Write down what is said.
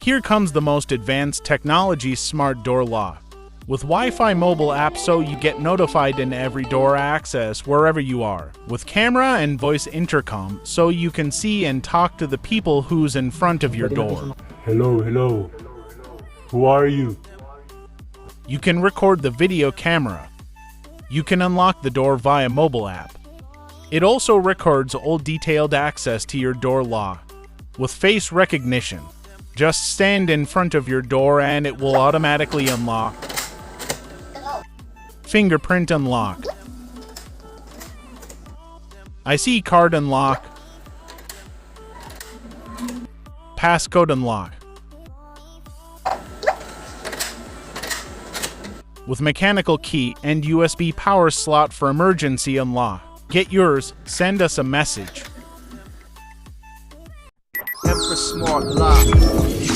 Here comes the most advanced technology smart door lock. With Wi-Fi mobile app so you get notified in every door access wherever you are. With camera and voice intercom so you can see and talk to the people who's in front of your door. Hello. Who are you? You can record the video camera. You can unlock the door via mobile app. It also records all detailed access to your door lock. With face recognition, just stand in front of your door and it will automatically unlock. Fingerprint unlock. IC card unlock. Passcode unlock. With mechanical key and USB power slot for emergency unlock. Get yours, send us a message. Emperor Smart Lock.